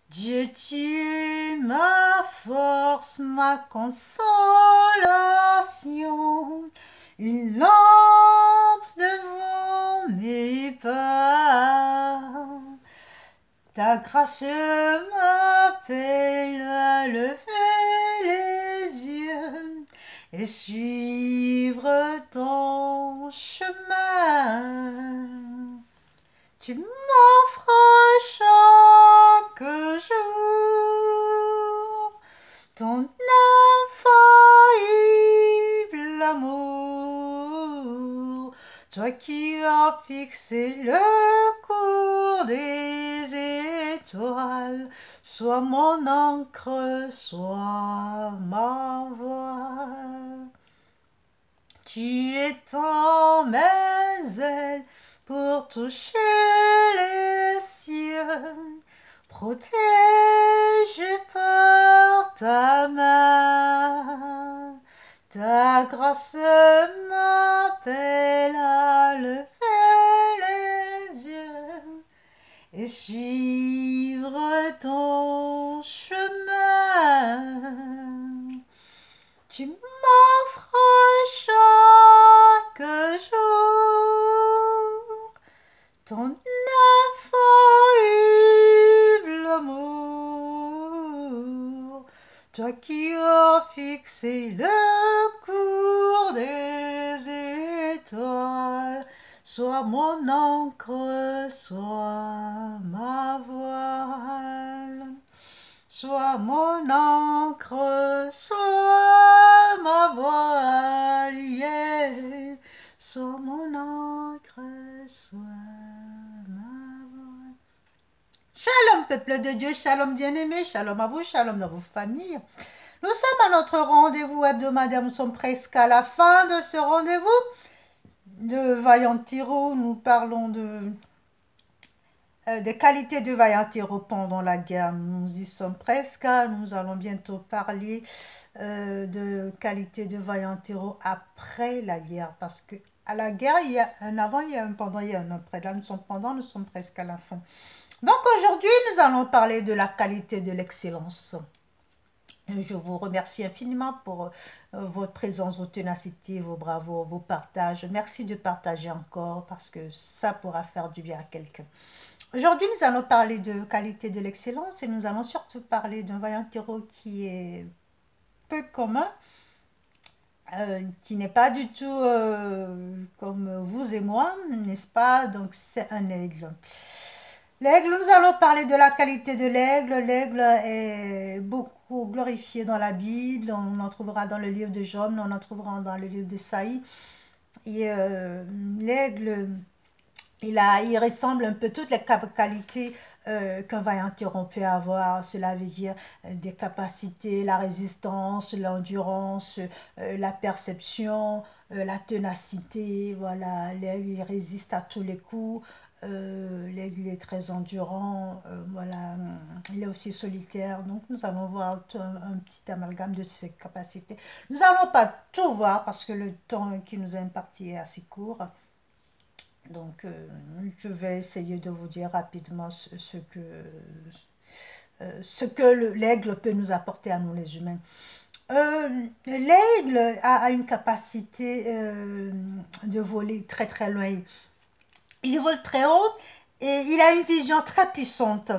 Dieu, tu es ma force, ma consolation, une lampe devant mes pas. Ta grâce m'appelle à lever les yeux et suivre ton chemin. Tu m'offres chaque jour ton infaillible amour, toi qui as fixé le cours des étoiles, sois mon encre, sois ma voile. Tu étends mes ailes pour toucher les cieux, protégé par ta main. Ta grâce m'appelle à lever les yeux et suivre ton chemin. Tu m'offres chaque jour ton infaillible amour, toi qui as fixé le cours des étoiles, sois mon encre, sois ma voile. Sois mon encre, sois ma voile, yeah. Sois mon encre, sois ma voile. Shalom, peuple de Dieu, shalom bien-aimé, shalom à vous, shalom dans vos familles. Nous sommes à notre rendez-vous hebdomadaire, nous sommes presque à la fin de ce rendez-vous de Vaillant Héros. Nous parlons des qualités de vaillant héros pendant la guerre. Nous y sommes presque. Nous allons bientôt parler de qualités de vaillant héros après la guerre. Parce que à la guerre, il y a un avant, il y a un pendant, il y a un après. Là, nous sommes pendant, nous sommes presque à la fin. Donc aujourd'hui, nous allons parler de la qualité de l'excellence. Je vous remercie infiniment pour votre présence, votre ténacité, vos bravos, vos partages. Merci de partager encore parce que ça pourra faire du bien à quelqu'un. Aujourd'hui, nous allons parler de qualité de l'excellence et nous allons surtout parler d'un vaillant héros qui est peu commun, qui n'est pas du tout comme vous et moi, n'est-ce pas? Donc, c'est un aigle. L'aigle, nous allons parler de la qualité de l'aigle. L'aigle est beaucoup glorifié dans la Bible. On en trouvera dans le livre de Job, on en trouvera dans le livre d'Ésaïe. Et l'aigle, il ressemble un peu toutes les qualités qu'un vaillant héros peut avoir. Cela veut dire des capacités, la résistance, l'endurance, la perception, la ténacité. Voilà, l'aigle, il résiste à tous les coups. L'aigle est très endurant, voilà, il est aussi solitaire. Donc nous allons voir un petit amalgame de ses capacités. Nous n'allons pas tout voir parce que le temps qui nous est imparti est assez court. Donc je vais essayer de vous dire rapidement ce que l'aigle peut nous apporter à nous les humains. L'aigle a une capacité de voler très très loin. Il vole très haut et il a une vision très puissante.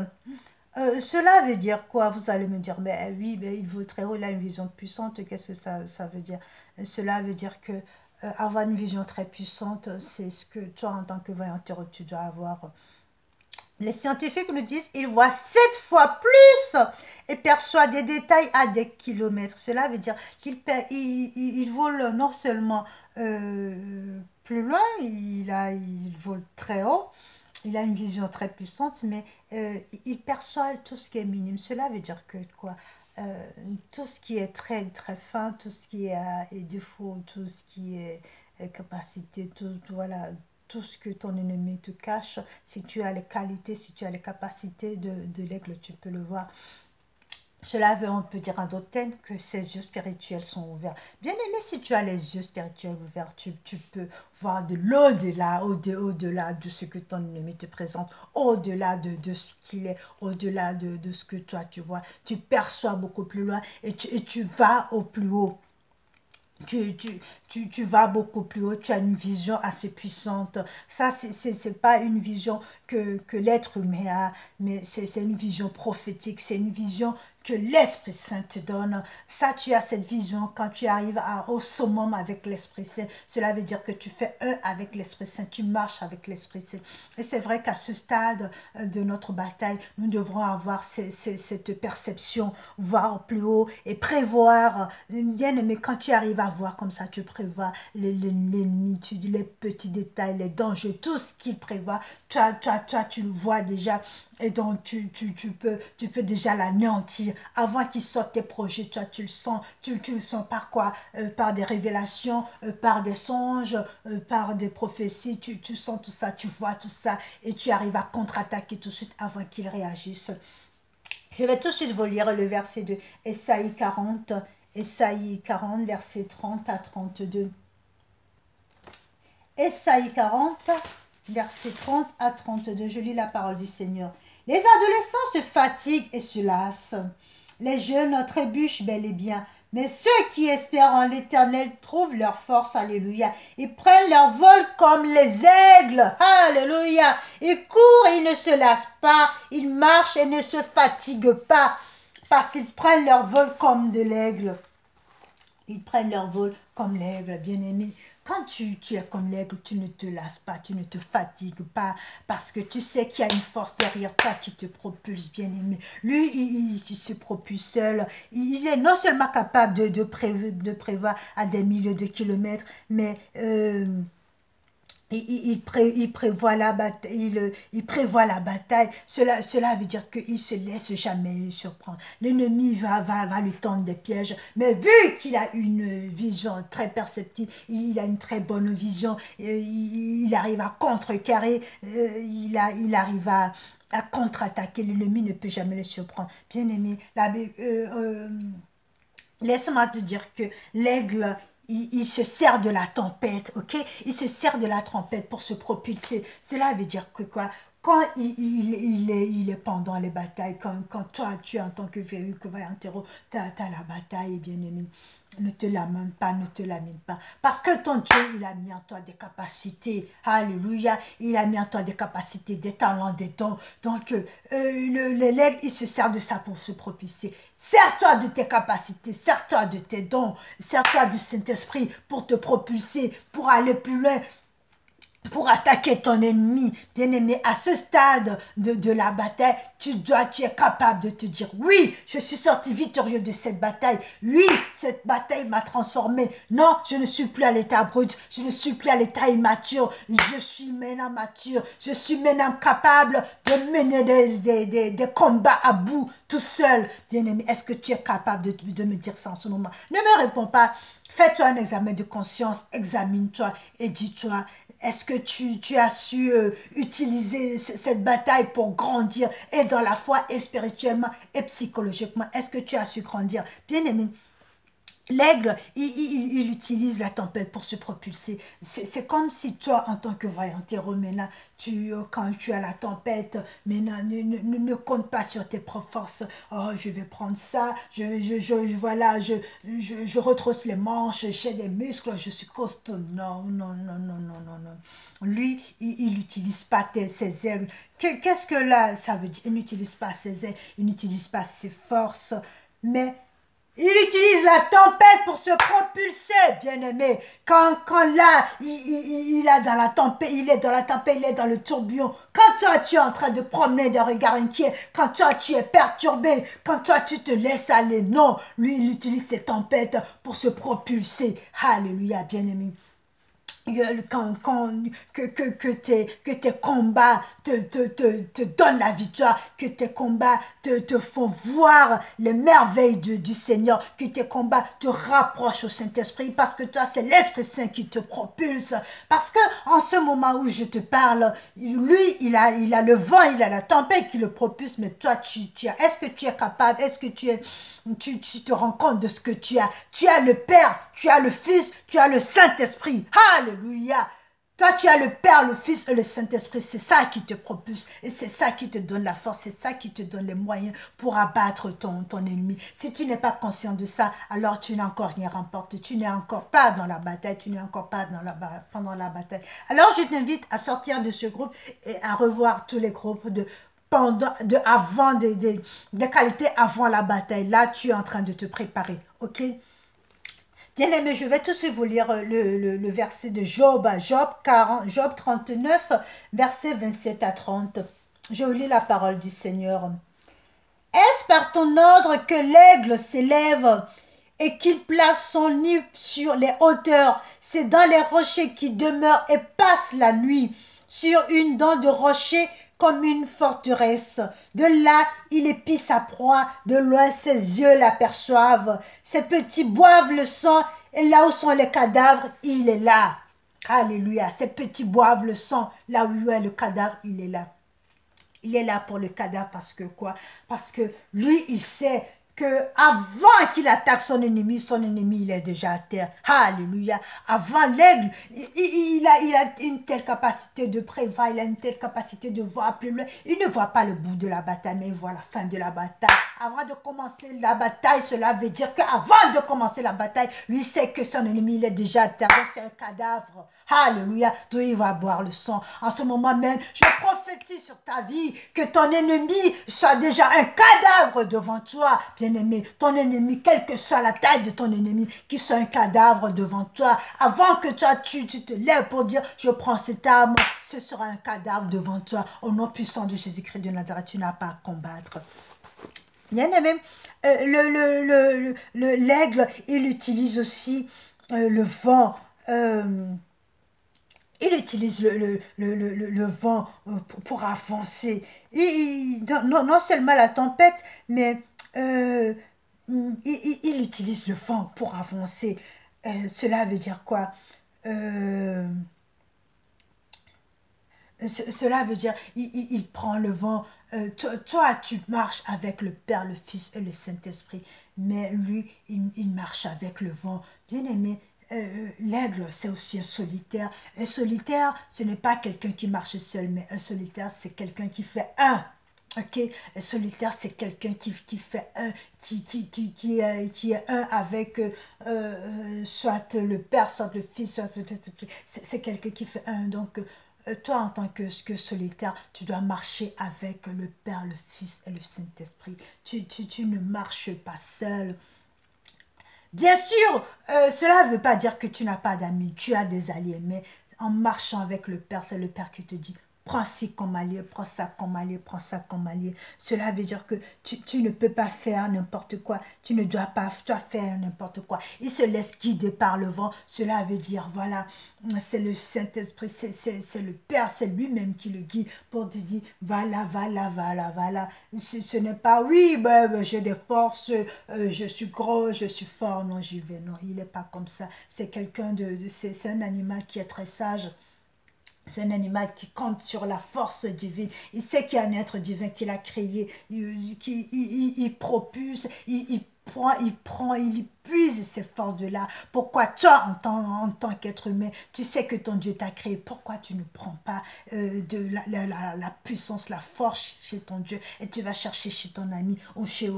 Cela veut dire quoi? Vous allez me dire, mais oui, mais il vole très haut, il a une vision puissante. Qu'est-ce que ça veut dire? Cela veut dire que avoir une vision très puissante, c'est ce que toi, en tant que vaillant héros, tu dois avoir. Les scientifiques nous disent qu'il voit 7 fois plus et perçoit des détails à des kilomètres. Cela veut dire qu'il vole non seulement plus loin, il vole très haut, il a une vision très puissante, mais il perçoit tout ce qui est minime. Cela veut dire que quoi? Tout ce qui est très très fin, tout ce qui est défaut, tout ce qui est capacité, tout, voilà, tout ce que ton ennemi te cache, si tu as les qualités, si tu as les capacités de l'aigle, tu peux le voir. Cela veut, on peut dire en d'autres termes, que ses yeux spirituels sont ouverts. Bien aimé, si tu as les yeux spirituels ouverts, tu peux voir de l'au-delà, au-delà de ce que ton ennemi te présente, au-delà de ce qu'il est, au-delà de ce que toi tu vois. Tu perçois beaucoup plus loin et tu vas au plus haut. Tu, tu, tu vas beaucoup plus haut, tu as une vision assez puissante. Ça, c'est pas une vision que l'être humain a, mais c'est une vision prophétique, c'est une vision que l'Esprit Saint te donne. Ça, tu as cette vision quand tu arrives au summum avec l'Esprit Saint. Cela veut dire que tu fais un avec l'Esprit Saint, tu marches avec l'Esprit Saint. Et c'est vrai qu'à ce stade de notre bataille, nous devrons avoir cette perception, voir plus haut et prévoir. Bien aimé, quand tu arrives à voir comme ça, tu prévois l'ennemi, les petits détails, les dangers, tout ce qu'il prévoit. Toi, tu le vois déjà. Et donc, tu peux déjà l'anéantir avant qu'il sorte tes projets. Toi, tu le sens par quoi? Par des révélations, par des songes, par des prophéties. Tu sens tout ça, tu vois tout ça et tu arrives à contre-attaquer tout de suite avant qu'il réagisse. Je vais tout de suite vous lire le verset de Ésaïe 40, verset 30 à 32. Ésaïe 40, verset 30 à 32. Je lis la parole du Seigneur. Les adolescents se fatiguent et se lassent. Les jeunes trébuchent bel et bien. Mais ceux qui espèrent en l'Éternel trouvent leur force. Alléluia. Ils prennent leur vol comme les aigles. Alléluia. Ils courent et ils ne se lassent pas. Ils marchent et ne se fatiguent pas. Parce qu'ils prennent leur vol comme de l'aigle. Ils prennent leur vol comme l'aigle, bien-aimé. Quand tu es comme l'aigle, tu ne te lasses pas, tu ne te fatigues pas, parce que tu sais qu'il y a une force derrière toi qui te propulse, bien-aimé. Lui, il se propulse seul. Il est non seulement capable de prévoir à des milliers de kilomètres, mais il prévoit la bataille, il prévoit la bataille. Cela veut dire qu'il ne se laisse jamais surprendre. L'ennemi va lui tendre des pièges. Mais vu qu'il a une vision très perceptive, il a une très bonne vision, il arrive à contrecarrer, il arrive à contre-attaquer. L'ennemi ne peut jamais le surprendre. Bien aimé, laisse-moi te dire que l'aigle, il se sert de la tempête, ok? Il se sert de la tempête pour se propulser. Cela veut dire que quoi? Quand il est pendant les batailles, quand toi, tu es en tant que vaillant héros, tu as la bataille, bien aimé. Ne te lamente pas, ne te lamine pas. Parce que ton Dieu, il a mis en toi des capacités. Alléluia. Il a mis en toi des capacités, des talents, des dons. Donc, l'élève, il se sert de ça pour se propulser. Sers-toi de tes capacités, sers-toi de tes dons, sers-toi du Saint-Esprit pour te propulser, pour aller plus loin, pour attaquer ton ennemi. Bien-aimé, à ce stade de la bataille, tu es capable de te dire, oui, je suis sorti victorieux de cette bataille. Oui, cette bataille m'a transformé. Non, je ne suis plus à l'état brut, je ne suis plus à l'état immature. Je suis maintenant mature, je suis maintenant capable de mener des combats à bout tout seul. Bien-aimé, est-ce que tu es capable de me dire ça en ce moment? Ne me réponds pas. Fais-toi un examen de conscience, examine-toi et dis-toi, est-ce que tu as su utiliser cette bataille pour grandir et dans la foi et spirituellement et psychologiquement? Est-ce que tu as su grandir? Bien aimé, l'aigle, il utilise la tempête pour se propulser. C'est comme si toi, en tant que vaillant héros, maintenant, quand tu as la tempête, maintenant, ne compte pas sur tes propres forces. Oh, je vais prendre ça, voilà, je retrousse les manches, j'ai des muscles, je suis costaud. Non, non, non, non, non, non, non. Lui, il n'utilise pas ses ailes. Qu'est-ce que là, ça veut dire? Il n'utilise pas ses ailes, il n'utilise pas ses forces, mais il utilise la tempête pour se propulser, bien-aimé. Quand là, il est dans la tempête, il est dans la tempête, il est dans le tourbillon. Quand toi, tu es en train de promener des regards inquiets, quand toi, tu es perturbé, quand toi, tu te laisses aller, non, lui, il utilise ces tempêtes pour se propulser. Alléluia, bien-aimé. que tes combats te donnent la victoire, que tes combats te font voir les merveilles du Seigneur, que tes combats te rapprochent au Saint-Esprit, parce que toi, c'est l'Esprit Saint qui te propulse. Parce que en ce moment où je te parle, lui, il a le vent, il a la tempête qui le propulse, mais toi, est-ce que tu es capable, est-ce que tu te rends compte de ce que tu as? Tu as le Père, tu as le Fils, tu as le Saint-Esprit. Alléluia. Toi, tu as le Père, le Fils et le Saint-Esprit. C'est ça qui te propulse et c'est ça qui te donne la force. C'est ça qui te donne les moyens pour abattre ton ennemi. Si tu n'es pas conscient de ça, alors tu n'as encore rien remporté. Tu n'es encore pas dans la bataille. Tu n'es encore pas pendant la bataille. Alors, je t'invite à sortir de ce groupe et à revoir tous les groupes avant des qualités avant la bataille. Là, tu es en train de te préparer. Ok? Bien aimé, je vais tout de suite vous lire le verset de Job, Job 39, verset 27 à 30. Je vous lis la parole du Seigneur. Est-ce par ton ordre que l'aigle s'élève et qu'il place son nid sur les hauteurs? C'est dans les rochers qu'il demeure et passe la nuit, sur une dent de rocher comme une forteresse. De là, il épie sa proie, de loin ses yeux l'aperçoivent. Ses petits boivent le sang, et là où sont les cadavres, il est là. Alléluia, ses petits boivent le sang, là où est le cadavre, il est là. Il est là pour le cadavre parce que quoi? Parce que lui, il sait que avant qu'il attaque son ennemi, il est déjà à terre. Alléluia. Avant l'aigle, il a une telle capacité de prévoir, il a une telle capacité de voir plus loin. Il ne voit pas le bout de la bataille, mais il voit la fin de la bataille. Avant de commencer la bataille, cela veut dire qu'avant de commencer la bataille, lui sait que son ennemi, il est déjà à terre. Donc c'est un cadavre. Alléluia. Donc il va boire le sang. En ce moment même, je prophétise sur ta vie que ton ennemi soit déjà un cadavre devant toi. Bien-aimé, ton ennemi, quelle que soit la taille de ton ennemi, qu'il soit un cadavre devant toi. Avant que toi, tu te lèves pour dire, je prends cette arme, ce sera un cadavre devant toi. Au nom puissant de Jésus-Christ de Nazareth, tu n'as pas à combattre. Bien-aimé, l'aigle, il utilise aussi le vent. Il utilise le vent pour avancer. Non seulement la tempête, mais il utilise le vent pour avancer. Cela veut dire quoi? Cela veut dire, il prend le vent. Toi, tu marches avec le Père, le Fils et le Saint-Esprit. Mais lui, il marche avec le vent. Bien-aimé, l'aigle, c'est aussi un solitaire. Un solitaire, ce n'est pas quelqu'un qui marche seul, mais un solitaire, c'est quelqu'un qui fait un. Ok, un solitaire, c'est quelqu'un qui fait un, qui est un avec soit le Père, soit le Fils, soit c'est quelqu'un qui fait un. Donc, toi, en tant que solitaire, tu dois marcher avec le Père, le Fils et le Saint-Esprit. Tu ne marches pas seul. Bien sûr, cela ne veut pas dire que tu n'as pas d'amis, tu as des alliés, mais en marchant avec le Père, c'est le Père qui te dit, prends ci comme allié, prends ça comme allié, prends ça comme allié. Cela veut dire que tu ne peux pas faire n'importe quoi, tu ne dois pas toi faire n'importe quoi. Il se laisse guider par le vent, cela veut dire, voilà, c'est le Saint-Esprit, c'est le Père, c'est lui-même qui le guide pour te dire, voilà, voilà, voilà, voilà. Ce n'est pas, oui, ben, j'ai des forces, je suis gros, je suis fort, non, j'y vais. Non, il n'est pas comme ça. C'est quelqu'un c'est un animal qui est très sage. C'est un animal qui compte sur la force divine. Il sait qu'il y a un être divin qui l'a créé. Il propulse, il puise ces forces de là. Pourquoi toi, en tant qu'être humain, tu sais que ton Dieu t'a créé. Pourquoi tu ne prends pas de la puissance, la force chez ton Dieu et tu vas chercher chez ton ami ou chez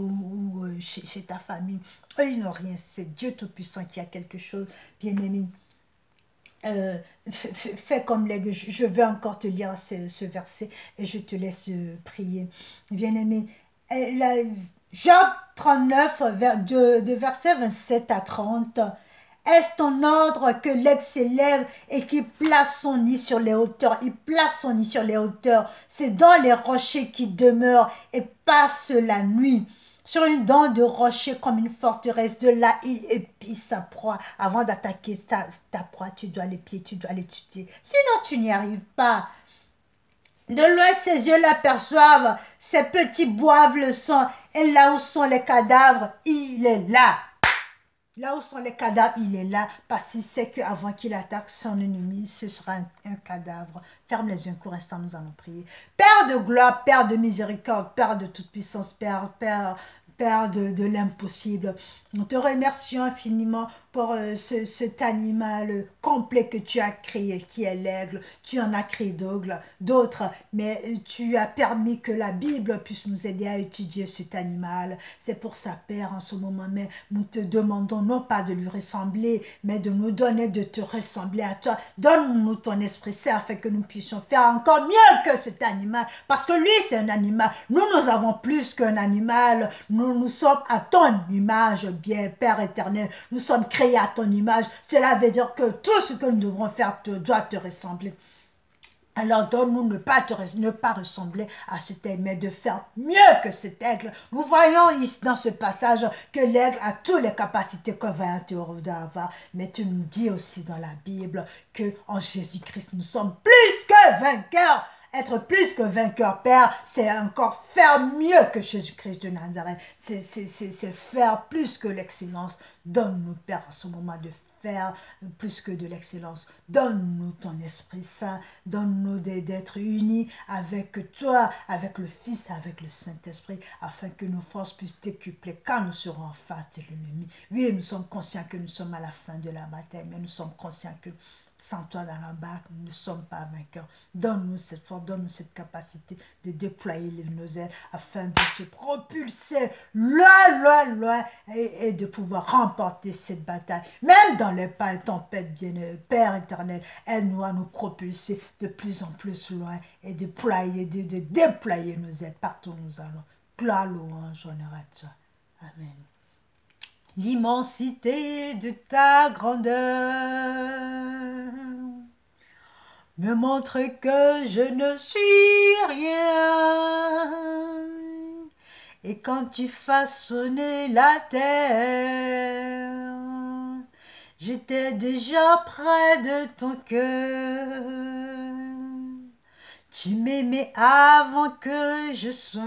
ta famille. Eux, ils n'ont rien. C'est Dieu Tout-Puissant qui a quelque chose, bien-aimé. Fais comme l'aigle. Je vais encore te lire ce verset et je te laisse prier. Bien-aimé, Job 39, de versets 27 à 30. Est-ce ton ordre que l'aigle s'élève et qu'il place son nid sur les hauteurs? Il place son nid sur les hauteurs. C'est dans les rochers qu'il demeure et passe la nuit. sur une dent de rocher comme une forteresse. De là, il épie sa proie. Avant d'attaquer ta proie, tu dois l'épier, tu dois l'étudier. Sinon, tu n'y arrives pas. De loin, ses yeux l'aperçoivent. Ses petits boivent le sang. Et là où sont les cadavres, il est là. Là où sont les cadavres, il est là. Parce qu'il sait qu'avant qu'il attaque son ennemi, ce sera un cadavre. Ferme les yeux un court instant, nous allons prier. Père de gloire, Père de miséricorde, Père de toute puissance, Père de l'impossible. Nous te remercions infiniment pour cet animal complet que tu as créé, qui est l'aigle. Tu en as créé d'autres, mais tu as permis que la Bible puisse nous aider à étudier cet animal. C'est pour ça, Père, en ce moment même, nous te demandons non pas de lui ressembler, mais de nous donner de te ressembler à toi. Donne-nous ton Esprit Saint afin que nous puissions faire encore mieux que cet animal, parce que lui, c'est un animal. Nous avons plus qu'un animal. Nous sommes à ton image, bien Père éternel. Nous sommes créés à ton image. Cela veut dire que tout ce que nous devrons faire doit te ressembler. Alors donne-nous ne pas ressembler à cet aigle, mais de faire mieux que cet aigle. Nous voyons ici dans ce passage que l'aigle a toutes les capacités qu'un vainqueur doit avoir. Mais tu nous dis aussi dans la Bible qu'en Jésus-Christ, nous sommes plus que vainqueurs. Être plus que vainqueur, Père, c'est encore faire mieux que Jésus-Christ de Nazareth. C'est faire plus que l'excellence. Donne-nous, Père, en ce moment de faire plus que de l'excellence. Donne-nous ton Esprit Saint. Donne-nous d'être unis avec toi, avec le Fils, avec le Saint-Esprit, afin que nos forces puissent décupler quand nous serons en face de l'ennemi. Oui, nous sommes conscients que nous sommes à la fin de la bataille, mais nous sommes conscients que sans toi dans la barque, nous ne sommes pas vainqueurs. Donne-nous cette force, donne-nous cette capacité de déployer nos ailes afin de se propulser loin et de pouvoir remporter cette bataille. Même dans les tempêtes, bien Père éternel, aide-nous à nous propulser de plus en plus loin et de déployer nos ailes partout où nous allons. Gloire, louange, honneur à toi. Amen. L'immensité de ta grandeur me montre que je ne suis rien. Et quand tu façonnais la terre, j'étais déjà près de ton cœur. Tu m'aimais avant que je sois.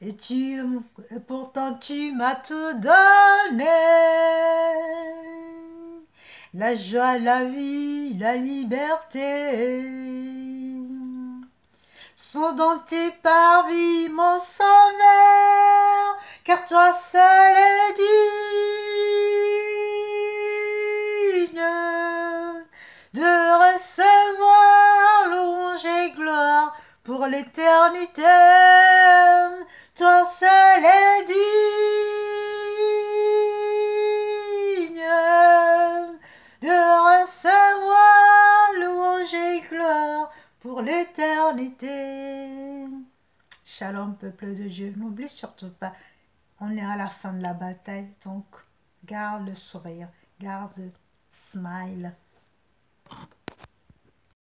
Et pourtant tu m'as tout donné. La joie, la vie, la liberté sont dans tes parvis, mon sauveur, car toi seul es digne de recevoir louange et gloire pour l'éternité. Toi seul es digne de recevoir louange et gloire pour l'éternité. Shalom, peuple de Dieu. N'oublie surtout pas, on est à la fin de la bataille, donc garde le sourire, garde le smile.